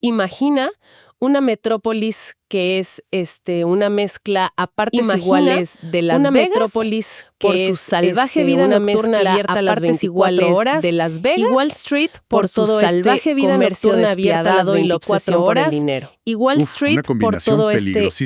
Imagina una metrópolis que es una mezcla a partes iguales de Las Vegas, metrópolis por su salvaje vida nocturna abierta a las 24 horas de Las Vegas, y Wall Street por su salvaje vida nocturna abierta a las 24 horas, y Wall Street por todo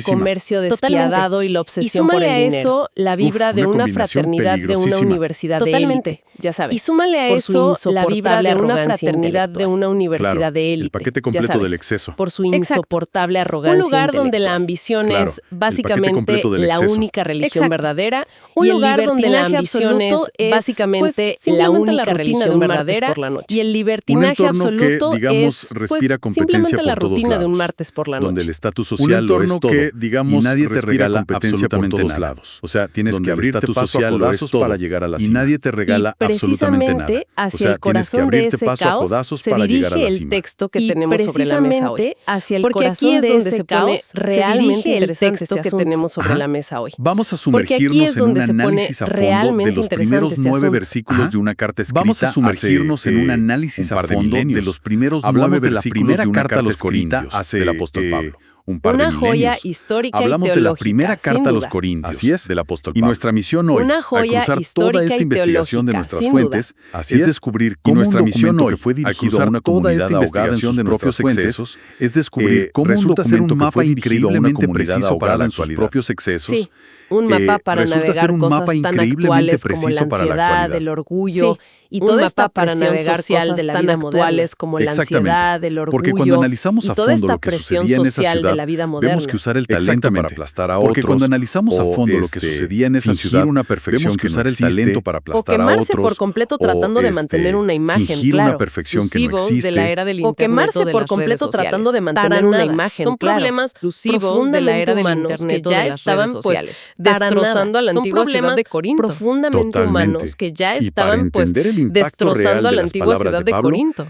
comercio despiadado y la obsesión por el dinero. Y súmale a eso la vibra de una fraternidad de una universidad de élite, ya sabes. Y súmale a eso la vibra de una fraternidad de una universidad de élite, el paquete completo del exceso. Por su insoportable arrogancia. Un lugar donde la ambición es básicamente la única religión verdadera. Un lugar donde la ambición es básicamente la única religión verdadera. Y el libertinaje absoluto es respira competencia simplemente la por todos rutina de un lados, martes por la noche. donde el estatus social lo es todo, y nadie te regala absolutamente todos lados. O sea, tienes que abrirte paso a codazos para llegar a la cima. Y nadie te regala absolutamente nada. Hacia el corazón de ese caos se dirige el texto que tenemos sobre la mesa hoy. Hacia el corazón de ese caos realmente el texto que tenemos sobre la mesa hoy. Vamos a sumergirnos en un análisis a fondo de los primeros 9 versículos de una carta escrita. Vamos a sumergirnos en un análisis a fondo de los primeros 9 versículos de una carta escrita del apóstol Pablo. Una joya histórica Hablamos y teológica, de la primera carta a los Corintios, Así es, del apóstol Pablo. Y nuestra misión hoy, al cruzar toda esta investigación de nuestras fuentes, es descubrir cómo nuestra misión hoy fue dirigida a una comunidad ahogada en sus propios excesos, es descubrir cómo resulta ser un mapa increíblemente preciso para en sus propios excesos. Sí. Un mapa para navegar cosas tan actuales como la ansiedad, el orgullo, y toda esta para navegar cosas de la vida actuales como la ansiedad, el orgullo, porque cuando analizamos a fondo lo que sucedía en esa ciudad, de la vida moderna. Vemos que usar el talento para aplastar a otros. Porque cuando analizamos a fondo lo que sucedía en esa ciudad, una perfección vemos que usar el talento para aplastar a otros. O quemarse por completo tratando de mantener una imagen, fingir una perfección que no existe. De la era del o quemarse por completo tratando de mantener una imagen. Son problemas exclusivos de la era del internet que ya estaban destrozando a la antigua ciudad de Corinto. Profundamente humanos que ya estaban destrozando a la antigua ciudad de Corinto.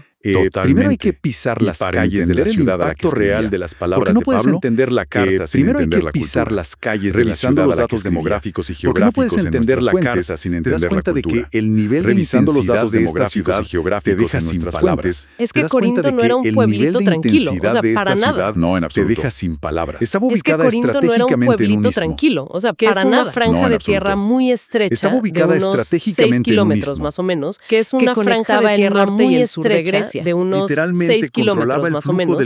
Primero hay que pisar las calles de la ciudad a la que real de las palabras de Pablo. Porque no puedes entender la carta sin entender la cultura. Primero hay que pisar las calles de la ciudad los datos demográficos y geográficos. Porque no puedes entender la carta sin entender la cultura. Te das cuenta de que el nivel de los datos demográficos y geográficos te deja sin palabras. Es que Corinto no era un pueblito tranquilo, o sea, para nada. No, en absoluto. Te deja sin palabras. Estaba ubicada estratégicamente en un en un pueblito tranquilo, o sea, para nada. Franja de tierra muy estrecha. Estaba ubicada estratégicamente en un 6 kilómetros más o menos, que es una franja de tierra muy estrecha de unos 6 kilómetros más o menos,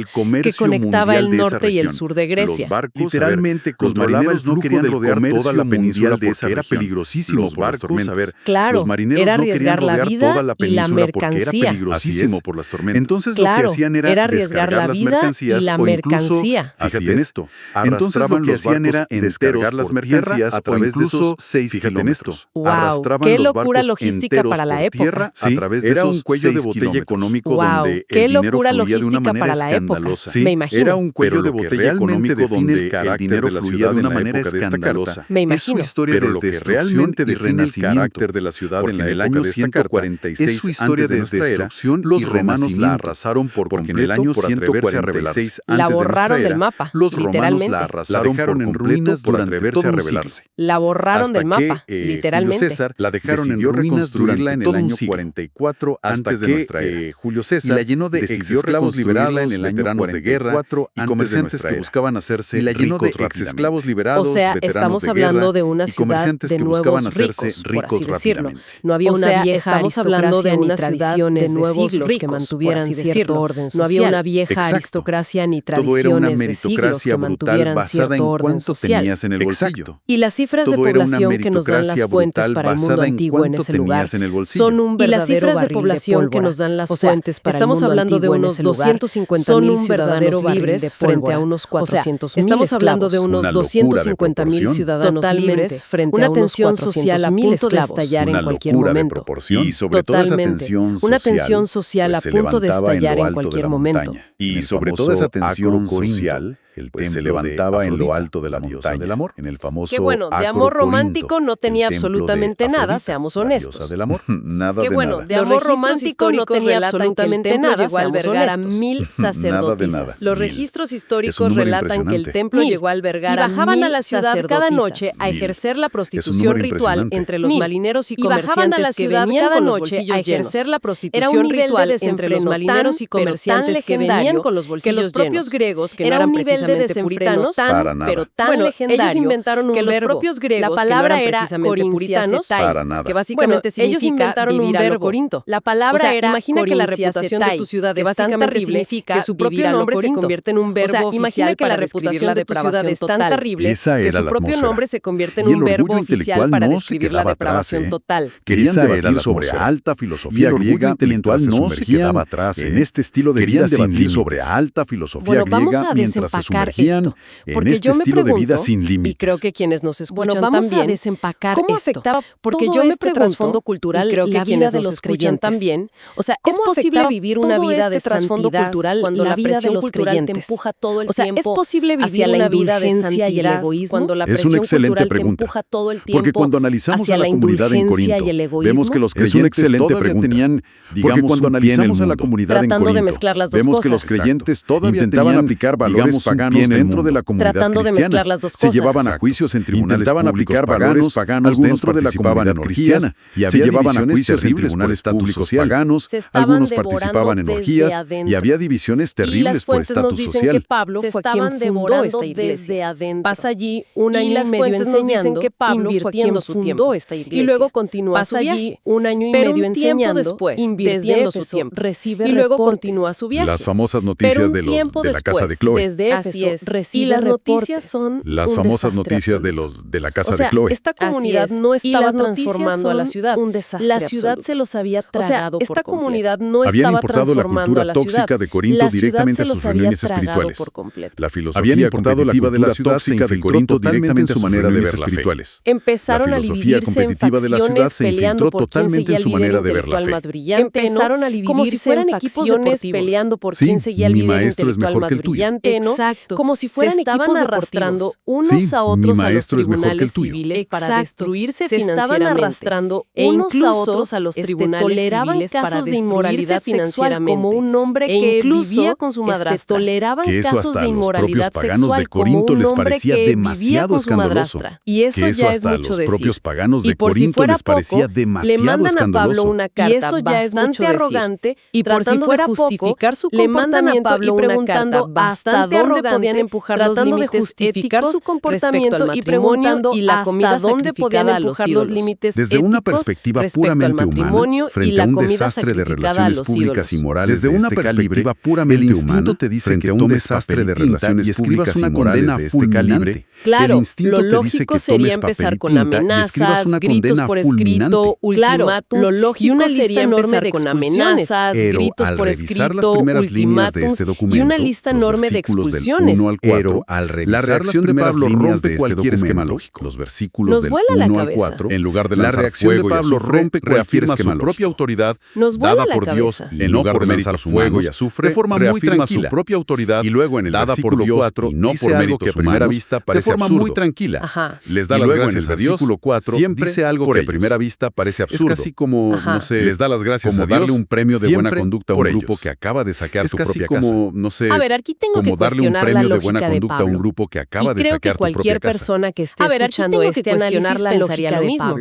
que conectaba el norte y el sur de Grecia. Los barcos, literalmente, los marineros no querían rodear toda la península de esa era peligrosísimo. Los barcos, claro, los marineros era no querían arriesgar la rodear vida toda la y la península porque era mercancía. peligrosísimo por las tormentas. Entonces lo que hacían era arriesgar la descargar las vida mercancías y la o incluso, mercancía. fíjate en esto, entonces lo que hacían era descargar las mercancías a través de esos 6 kilómetros. Wow, qué locura logística para la época. A través de esos un cuello de botella económico donde el dinero fluía de una manera escandalosa. Me imagino. Era un cuello de botella económico donde el dinero fluía de una manera escandalosa. Me imagino. Es su historia pero lo que realmente define el carácter de la ciudad en el año 146 es su historia de destrucción. Los romanos la arrasaron por completo en el año 146 la borraron del mapa. Los romanos la arrasaron en ruinas por atreverse a rebelarse. La borraron del mapa, literalmente. Julio César la dejaron en ruinas reconstruirla en el año 44 antes de nuestra era. Julio César la llenó de esclavos liberados en el año 44 y comerciantes que buscaban hacerse esclavos liberados, o sea, estamos hablando de una ciudad de nuevos ricos, por así decirlo. No había una vieja aristocracia ni tradiciones de siglos que mantuvieran cierto orden social. No había una vieja aristocracia ni tradiciones de siglos que mantuvieran cierto orden social. Y las cifras de población que nos dan las fuentes para el mundo antiguo en ese lugar son un verdadero barril de pólvora. O sea, estamos hablando de unos 250,000 ciudadanos libres frente a unos 400,000 Estamos hablando de unos 250,000 ciudadanos libres frente a unos 400,000 a punto de estallar en cualquier momento. Y sobre toda esa tensión social, una tensión social a punto de estallar en cualquier momento. Y sobre toda esa tensión social, pues se levantaba en lo alto de la montaña del amor, en el famoso que bueno, de amor romántico no tenía absolutamente nada, seamos honestos. Del amor, nada que de bueno, nada. de amor romántico no tenía absolutamente nada, llegó a albergar a 1000 sacerdotisas. Los registros históricos relatan que el templo llegó a albergar a 1000 sacerdotisas. Y bajaban a la ciudad cada noche a ejercer la prostitución ritual entre los marineros y comerciantes que venían con los bolsillos llenos. Ejercer la prostitución ritual entre los marineros y comerciantes que venían con los bolsillos llenos. Que los propios griegos, que no eran precisamente puritanos, pero tan legendario, ellos inventaron un verbo. Que los propios griegos, la palabra era puritanos, que básicamente significa vivir a lo Corinto. La palabra era, imagina que la reputación de tu ciudad es tan terrible que su propio nombre se convierte en un verbo oficial para describir la depravación total. Que su propio nombre se convierte en un verbo oficial para describir la depravación total. Querían debatir sobre alta filosofía griega, intelectual no se quedaba atrás en este estilo de vida sin límites. Sobre alta filosofía griega mientras se sumergían en este estilo de vida sin límites. Y creo que quienes nos escuchan también, ¿cómo afectaba? Porque yo me pregunto, trasfondo cultural, creo que quienes nos escuchan también, o sea, ¿es posible vivir una vida de trasfondo cultural cuando la presión cultural te empuja todo el tiempo? ¿Es posible vivir una vida de santidad y el egoísmo cuando la presión cultural te empuja todo el tiempo? Porque cuando analizamos a la comunidad en Corinto, vemos que los creyentes todavía tenían, digamos, cuando analizamos a la comunidad en Corinto, vemos que los creyentes todavía intentaban aplicar valores paganos dentro de la comunidad cristiana. Se llevaban a juicios en tribunales públicos paganos dentro de la comunidad cristiana. Se llevaban a juicios en tribunales públicos paganos, algunos participaban en orgías y había divisiones terribles por estatus social. Pablo fue quien fundó esta iglesia. Pasa allí un año y medio enseñando, invirtiendo su tiempo. Y luego continúa su viaje. Un año y medio enseñando, invirtiendo su tiempo. Y luego continúa su viaje. Las famosas noticias de la casa de Chloe. Desde Éfeso, y las noticias son las famosas noticias de la casa de Chloe. Esta comunidad no estaba transformando a la ciudad. La ciudad se los había tragado por completo. Esta comunidad no estaba transformando a la ciudad. Habían importado la cultura tóxica de Corinto directamente a sus reuniones espirituales. La filosofía competitiva de la ciudad tóxica de Corinto directamente a su manera de ver la fe. Empezaron a dividirse en facciones peleando por quién seguía el líder intelectual más brillante. Empezaron a dividirse en facciones peleando por quién seguía el líder intelectual más brillante. Exacto. Como si fueran equipos arrastrando unos a otros a los tribunales civiles para destruirse financieramente. Se estaban arrastrando unos a otros a los tribunales civiles para destruirse financieramente. Como un hombre que vivía con su madrastra. Toleraban casos de inmoralidad sexual como un hombre que vivía con su madrastra. Y eso ya es mucho decir. Propios paganos de Corinto les parecía demasiado le mandan escandaloso. A Pablo una carta y eso ya es bastante arrogante y por si fuera justificar su comportamiento, le mandan a Pablo y preguntando hasta dónde podían empujar los límites de justificar su comportamiento y preguntando y la comida dónde podían empujar los límites desde una perspectiva puramente humana frente a un desastre de relaciones públicas y morales desde una perspectiva puramente humana te dice que un desastre de relaciones públicas y morales de este calibre. Claro, lo lógico sería empezar con amenazas, gritos por escrito, ultimátum, lo lógico sería empezar con amenazas, gritos por escrito, ultimátums y una lista enorme de expulsiones. Pero al revisar la reacción de Pablo rompe cualquier esquema lógico. Los versículos del 1 al 4, en lugar de lanzar fuego y azufre, reafirma su propia autoridad dada por Dios y en lugar de lanzar fuego y azufre, reafirma su propia autoridad y luego en el versículo 4 no por méritos que a primera vista parece absurdo. Muy tranquila. Les da las gracias a Dios. Siempre dice algo que a primera vista parece absurdo. Es casi como, no sé, les da las gracias a Dios. Darle un premio de buena conducta a un grupo que acaba de saquear tu propia casa. Es casi como, no sé, a ver, aquí tengo como darle un premio de buena conducta a un grupo que acaba de saquear tu propia casa. Cualquier persona que esté escuchando este análisis pensaría lo mismo.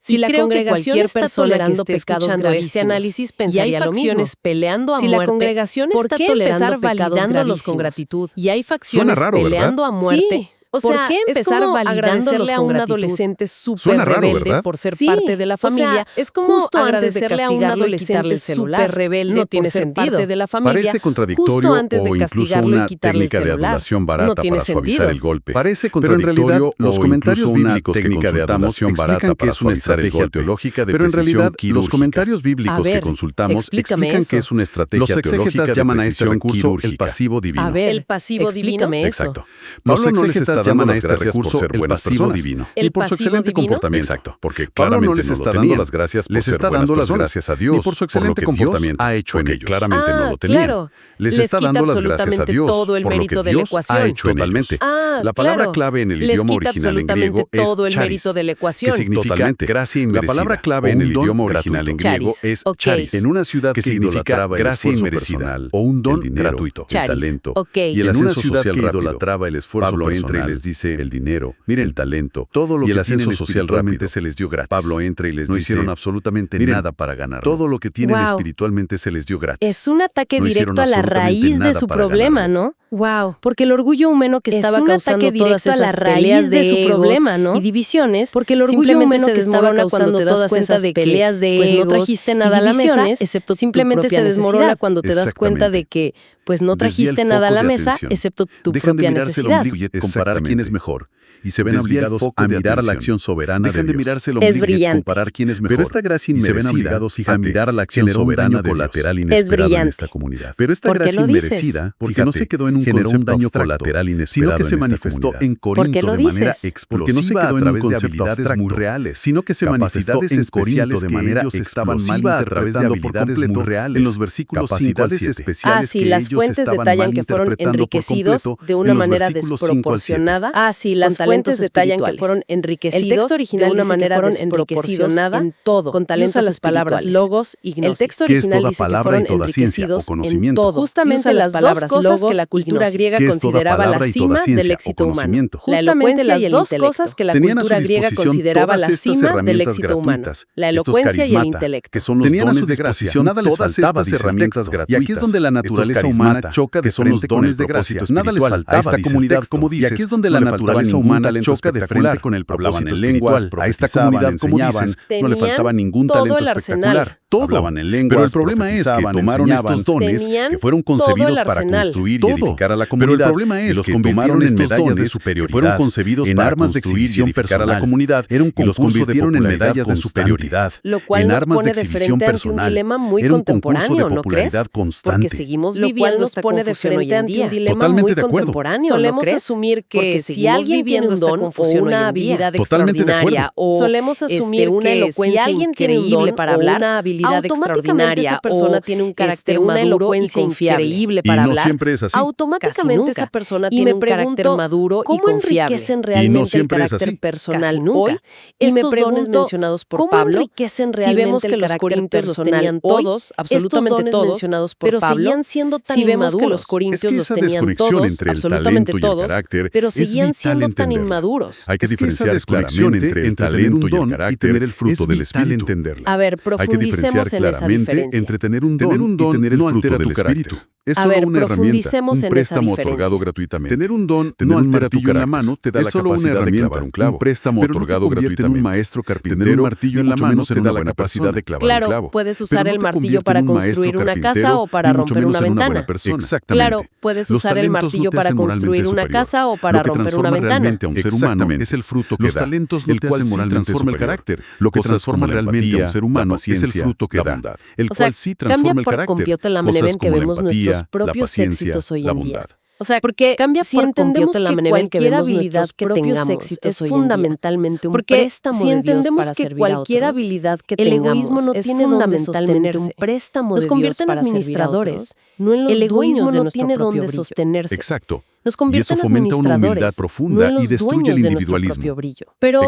Si la congregación está tolerando pecados gravísimos y hay facciones peleando a muerte, si la congregación está tolerando pecados gravísimos con gratitud y hay facciones peleando a muerte, o sea, ¿por qué empezar validándole a un adolescente súper rebelde por ser parte de la familia? O sea, es como justo antes de castigarlo a un adolescente súper rebelde no tiene sentido. De la familia, parece contradictorio o incluso una técnica de adulación barata para suavizar el golpe. Parece contradictorio los comentarios bíblicos técnica de adulación barata para suavizar el golpe. Pero en realidad los comentarios bíblicos que consultamos explican que es una estrategia teológica. Los exégetas llaman a este recurso el pasivo divino. A ver, el pasivo divino. Exacto. Pablo no les está está dando las gracias por ser buenas personas divino. Y por su excelente comportamiento. Exacto, porque Pablo claramente no les está dando las gracias por ser buenas personas a Dios y por su excelente comportamiento ha hecho en ellos. Claramente no lo tenían. Claro. Les está dando las gracias a Dios todo el por lo mérito que de la Dios ecuación. ha hecho totalmente. La palabra clave en el idioma original en griego es todo el charis, mérito de la ecuación. que significa gracia inmerecida. La palabra clave en el idioma original en griego es charis. En una ciudad que significa gracia inmerecida o un don gratuito, el talento. Y el ascenso social que idolatraba el esfuerzo Pablo entra y les dice el dinero, miren el talento, todo lo que el ascenso social realmente se les dio gratis. Pablo entra y les dice, no hicieron absolutamente nada para ganar. Todo lo que tienen espiritualmente se les dio gratis. Es un ataque directo a la raíz de su problema, ¿no? Wow, porque el orgullo humano que estaba causando todas esas peleas de su problema, ¿no? Y divisiones, porque el orgullo humano que estaba causando todas esas peleas de egos, pues no trajiste nada a la mesa, excepto simplemente se desmorona cuando te das cuenta de que pues no trajiste nada a la mesa, excepto tu propia necesidad. Y comparar quién es mejor. Y se ven obligados a mirar la acción soberana de Dios. mirarse el ombligo y comparar quién es mejor. Pero esta gracia inmerecida se ven obligados a mirar la acción soberana colateral inesperado en esta comunidad. Pero esta gracia inmerecida, porque no se quedó en un concepto daño colateral inesperado, sino que se manifestó en Corinto de manera explosiva a través de habilidades muy reales, sino que se manifestó en Corinto de manera explosiva a través de habilidades muy reales en los versículos 5 al 7. especiales sí, las fuentes detallan que fueron enriquecidos de una manera desproporcionada. Las fuentes detallan que fueron enriquecidos el texto original de una manera desproporcionada en todo, con talento a las palabras logos y gnosis. El texto original dice que fueron enriquecidos en todo, justamente las palabras cosas que la cultura griega consideraba la cima del éxito humano. La elocuencia y el intelecto. Que la cultura griega consideraba la cima del éxito humano. La elocuencia y el intelecto. Que son los dones de gracia. Nada les faltaba de herramientas gratuitas. Y aquí es donde la naturaleza humana choca de frente con el propósito espiritual. Nada les faltaba a esta comunidad, como dices. Y aquí es donde la naturaleza humana choca de frente con el propósito espiritual. A esta comunidad, como dices, no le faltaba ningún talento espectacular. Todo. Hablaban en lenguas, pero el problema es que tomaron estos dones que fueron concebidos para construir y edificar a la comunidad. Pero el problema es que tomaron estos dones de superioridad, fueron concebidos en armas de exhibición personal a la comunidad, era un concurso de medallas de superioridad, lo cual en nos armas pone de exhibición personal, un dilema muy era un concurso contemporáneo, de popularidad ¿no constante. Porque seguimos viviendo esta confusión hoy en día. Totalmente de acuerdo. Solemos asumir que si alguien tiene un don o una habilidad extraordinaria, o solemos asumir una elocuencia increíble para hablar, una habilidad extraordinaria, esa persona tiene un carácter una elocuencia increíble para hablar, siempre es así. Automáticamente esa persona tiene un carácter maduro y confiable. ¿Enriquecen realmente el carácter personal hoy? Estos dones mencionados por Pablo, si vemos que los corintios los tenían todos, absolutamente todos, mencionados por Pablo, seguían siendo tan inmaduros. Que los corintios los tenían todos, absolutamente todos, pero seguían siendo tan inmaduros. Hay que diferenciar claramente entre el talento y el carácter y tener el fruto del espíritu. A ver, profundicemos en esa diferencia. Entre tener un don y tener el fruto del espíritu. Es solo una herramienta, un préstamo otorgado gratuitamente. Tener un don no altera tu carácter. En la mano te da la capacidad de clavar un clavo. Un préstamo otorgado gratuitamente. Un maestro carpintero. Tener un martillo en la mano te da la capacidad de clavar un clavo. Claro, puedes usar el martillo para construir una casa o para romper una ventana. Exactamente. Claro, puedes usar el martillo para construir una casa o para romper una ventana. Lo que transforma realmente a un ser humano es el fruto que da. Los talentos no te hacen moralmente transforma el carácter. Lo que transforma realmente a un ser humano es el fruto que da. El cual sí transforma el carácter. Cosas como la empatía, la paciencia, la bondad. O sea, porque cambia si entendemos que cualquier habilidad que tengamos es fundamentalmente un préstamo de Dios para servir a otros. Habilidad que el egoísmo no tiene fundamentalmente un préstamo de Dios para administradores, no en los dueños de nuestro propio sostenerse. Exacto. Nos convierte en fomenta una humildad profunda y destruye el individualismo. Pero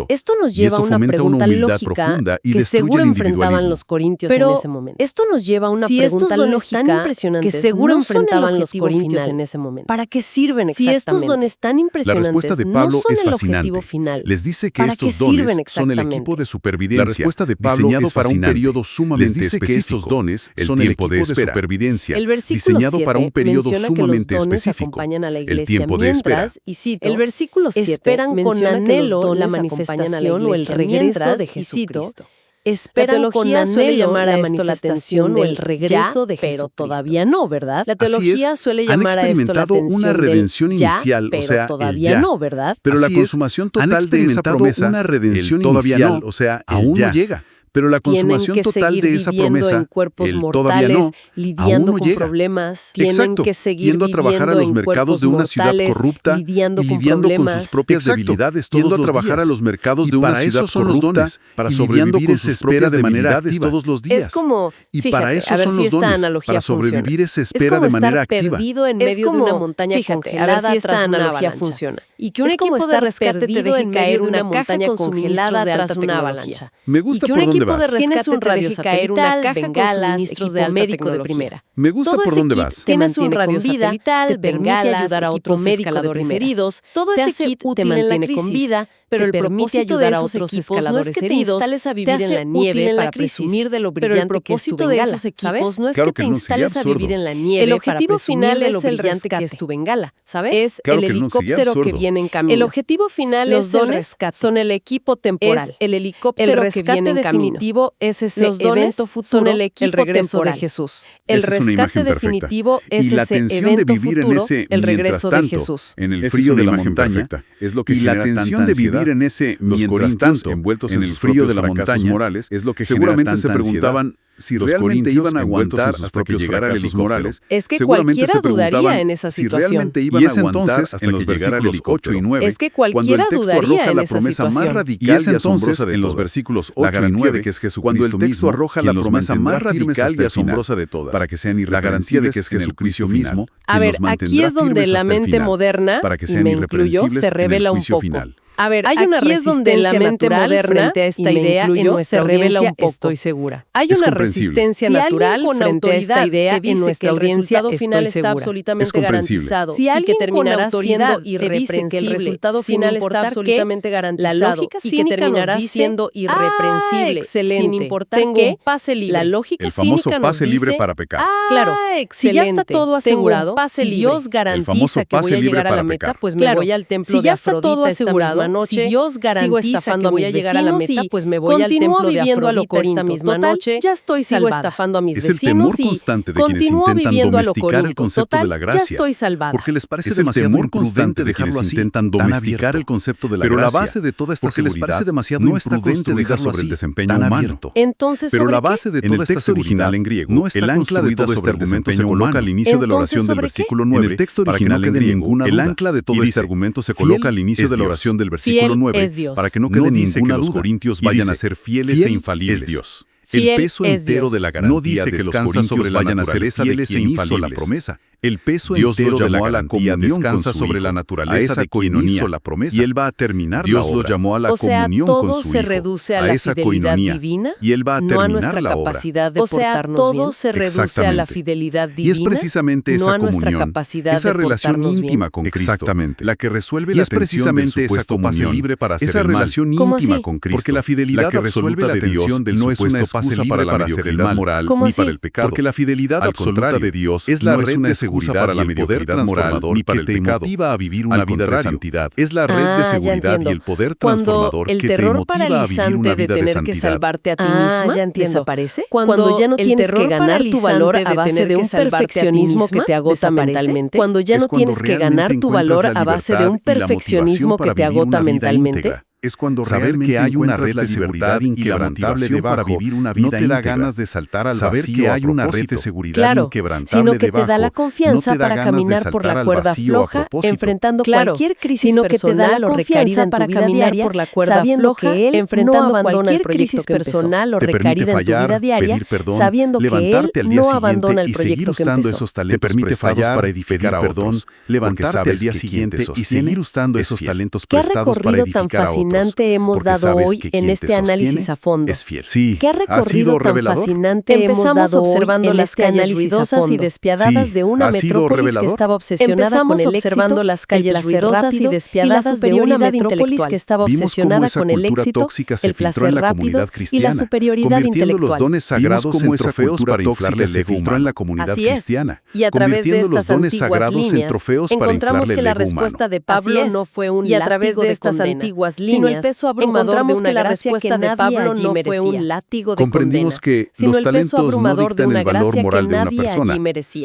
esto nos lleva a una pregunta lógica que seguro enfrentaban los corintios en ese momento. Esto nos lleva a una pregunta lógica que seguro enfrentaban los corintios en ese momento. ¿Para qué sirven exactamente? Si estos dones tan impresionantes la respuesta de Pablo no son es el fascinante. objetivo final. Les dice que estos dones son el equipo de supervivencia. La respuesta de Pablo diseñado es para un periodo sumamente específico. Que estos dones son el equipo de supervivencia. El versículo diseñado para un periodo sumamente específico. El tiempo de espera. Y cito, el versículo 7 esperan con anhelo la manifestación o el regreso de Jesucristo. Esperan con anhelo llamar a esto la atención o el regreso de Jesucristo. Pero todavía no, ¿verdad? La teología suele llamar a esto la atención una redención inicial, pero o sea, todavía no, ¿verdad? Pero la consumación total de esa promesa, una redención inicial, o sea, aún no llega. Pero la consumación total de esa promesa, en cuerpos el mortales, todavía no, lidiando aún no con llega. problemas, Exacto, tienen que seguir yendo a trabajar a los mercados de una ciudad corrupta y lidiando con sus propias debilidades todos los días. Yendo a trabajar a los mercados de una ciudad corrupta para sobrevivir esa espera de manera activa todos los días. Es como, y para eso son los dones, para sobrevivir esa espera de manera activa. Perdido en medio de una montaña congelada, a ver si esta analogía funciona. Y que un equipo de rescate te deje caer una montaña congelada tras una avalancha. Me gusta por dónde vas. Tienes un radio satelital, bengalas, equipo de médico de primera. Me gusta por dónde vas. Tienes un radio satelital, te permite ayudar a otros escaladores heridos. Todo ese kit te mantiene con vida, pero el propósito de esos equipos no es que te instales a vivir en la nieve para presumir de lo brillante que es tu bengala, ¿sabes? No es que te instales a vivir en la nieve. El objetivo final es el rescate que es tu bengala, ¿sabes? Es el helicóptero que viene en camino. El objetivo final es el rescate. Son el equipo temporal. Es el helicóptero que viene en camino. Definitivo es ese evento futuro, son el equipo regreso de Jesús. El rescate definitivo es ese evento futuro, el regreso de Jesús. En el frío de la montaña es lo que genera tanta ansiedad. Y la tensión de vivir en ese mientras tanto, envueltos en el frío de la montaña morales, es lo que seguramente se preguntaban si los corintios iban a aguantar hasta que llegara el helicóptero Morales. Es que cualquiera dudaría en esa situación. Y es entonces hasta los versículos 8 y 9, es que cualquiera dudaría en esa situación. Y es entonces en los versículos 8 y 9 que es Jesucristo cuando el texto arroja la promesa más radical y asombrosa de todas, para que sean irreprensibles, la garantía de que es Jesucristo mismo. A ver, aquí es donde la mente moderna, y me incluyo, se revela un poco. A ver, hay una resistencia donde la mente moderna frente a esta idea en nuestra audiencia, estoy segura. Hay una resistencia natural frente a esta idea en nuestra audiencia, estoy segura. Es garantizado. Si alguien terminará siendo irreprensible, que el resultado final está absolutamente garantizado, la lógica y que terminará siendo irreprensible, excelente, sin importar que pase libre. La lógica cínica nos dice, libre para pecar. Claro, si ya está todo asegurado, si Dios garantiza que voy a llegar a la meta, pues me voy al templo de Afrodita esta misma noche. Si Dios garantiza que voy a llegar a la meta, pues me voy al templo de Afrodita esta misma noche. Ya estoy salvada. Estafando a mis vecinos y continúo viviendo a lo corrupto. Total, ya estoy salvada. Porque les parece demasiado imprudente dejarlo así, intentan domesticar el concepto de la gracia. Pero la base de toda esta seguridad les parece demasiado imprudente dejarlo sobre el desempeño humano. Entonces, pero la base de toda esta original en griego no está el ancla de todo este argumento se coloca al inicio de la oración del versículo 9. En el texto original en griego, el ancla de todo este argumento se coloca al inicio de la oración del versículo 9, para que no quede ninguna duda. Los corintios vayan a ser fieles e infalibles. Es Dios. El peso entero de la garantía no dice que los corintios vayan a ser fieles e infalibles. La promesa. El peso entero de la garantía descansa sobre la naturaleza de quien hizo la promesa. Y él va a terminar la obra. Dios lo llamó a la comunión con su Hijo. O sea, todo se reduce a la fidelidad divina, y él va a terminar no a nuestra capacidad de portarnos bien. O sea, todo se reduce a la fidelidad divina, y es precisamente esa comunión, esa relación íntima con Cristo, la que resuelve la tensión del supuesto pase libre para hacer el mal. Esa relación íntima con Cristo, porque la fidelidad absoluta de Dios no es una excusa para la mediocridad moral ni para el pecado, porque la fidelidad absoluta de Dios es la red de seguridad para la mediocridad moral ni para el pecado, motiva a vivir una vida de santidad. Es la red de seguridad y el poder transformador que te motiva a vivir una vida de santidad. Que salvarte a ti misma desaparece. Cuando ya no tienes que ganar tu valor a base de un perfeccionismo que te agota mentalmente. Cuando ya no tienes que ganar tu valor a base de un perfeccionismo que te agota mentalmente. Es cuando saber que hay una red de seguridad inquebrantable debajo para vivir una vida no te da ganas de saltar al vacío. Saber que hay una red de seguridad inquebrantable sino que te da la confianza para caminar por la cuerda floja, enfrentando cualquier crisis personal o recaída en tu vida diaria, por la cuerda floja, enfrentando cualquier crisis personal o recaída en tu vida diaria, sabiendo que él no abandona el proyecto que empezó. Te permite fallar para edificar a otros, levantarte al día siguiente y seguir usando esos talentos prestados para edificar a otros. Hemos dado hoy en este análisis a fondo. Es fiel. Sí, ¿qué recorrido tan fascinante hemos dado observando las calles ruidosas y despiadadas de una metrópolis que estaba obsesionada con el éxito, las calles ruidosas y despiadadas de una metrópolis que estaba obsesionada con el éxito, el placer rápido y la superioridad intelectual. Los dones sagrados en trofeos para inflarle el ego humano en la comunidad cristiana. Y a través de estas antiguas líneas encontramos que la respuesta de Pablo no fue un látigo de estas antiguas líneas, el peso abrumador de una respuesta de Pablo no fue un látigo de comprendimos que los talentos no dictan el valor moral de una persona,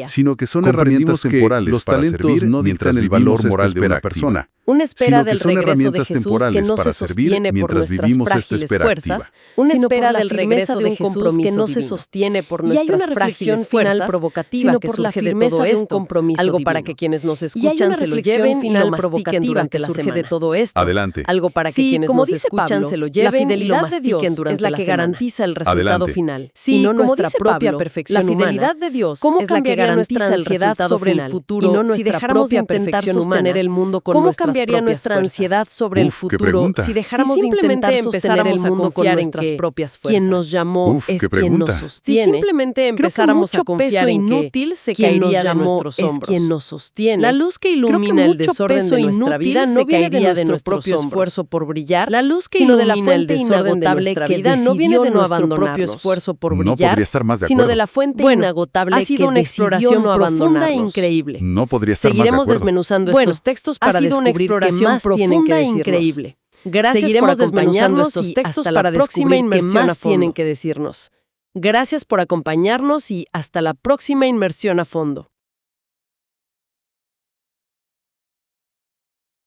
sino que son herramientas temporales para servir mientras el valor moral de una persona. Una espera sino que del son regreso de herramientas Jesús que temporales no para se servir sostiene por mientras nuestras vivimos esta frágiles espera fuerzas, activa. una sino espera por la del regreso de firmeza un Jesús compromiso que no se divino. sostiene por Y hay nuestras una reflexión frágiles final fuerzas, provocativa sino que por la surge de firmeza todo de un esto, compromiso algo para divino. que quienes nos Y hay escuchan una se lo reflexión lleven y final lo mastiquen provocativa durante que la surge semana. de todo esto. Adelante. Algo para que Sí, quienes como nos dice escuchan Pablo, se lo la lleven y lo fidelidad de Dios mastiquen durante es la la que semana. garantiza el resultado Adelante. final. Sí, y no como nuestra dice propia Pablo, perfección la humana. fidelidad de Dios ¿Cómo es la que cambiaría garantiza nuestra el ansiedad resultado sobre el final, futuro y no si nuestra dejáramos de propia intentar perfección sostener humana? el mundo con ¿Cómo nuestras cambiaría propias nuestra fuerzas? ansiedad sobre el Uf, qué futuro pregunta. si dejáramos Si de intentar simplemente sostener el empezáramos a mundo con confiar en nuestras que propias fuerzas? quien nos llamó Uf, es qué quien nos pregunta. Si sostiene. simplemente Creo que empezáramos a mucho confiar peso en que inútil se quien nos caería de llamó nuestros es hombros. quien nos sostiene. La luz que Creo ilumina el mucho desorden peso de nuestra inútil vida no se viene de caería de nuestro nuestros propio hombros. esfuerzo por brillar, La luz que sino de la ilumina el fuente desorden de inagotable nuestra que vida no viene decidió de no nuestro propio abandonarnos. esfuerzo por No brillar, podría estar más de sino acuerdo. de la fuente Bueno, inagotable ha sido que una decidió exploración no profunda e abandonarnos. increíble. No podría estar más de Seguiremos acuerdo. desmenuzando Bueno, estos textos ha para sido una descubrir qué exploración más tienen que profunda e decirnos. increíble. Gracias Seguiremos por desmenuzando acompañarnos estos y textos hasta para la próxima descubrir qué inmersión a más tienen fondo. que decirnos. Gracias por acompañarnos y hasta la próxima inmersión a fondo.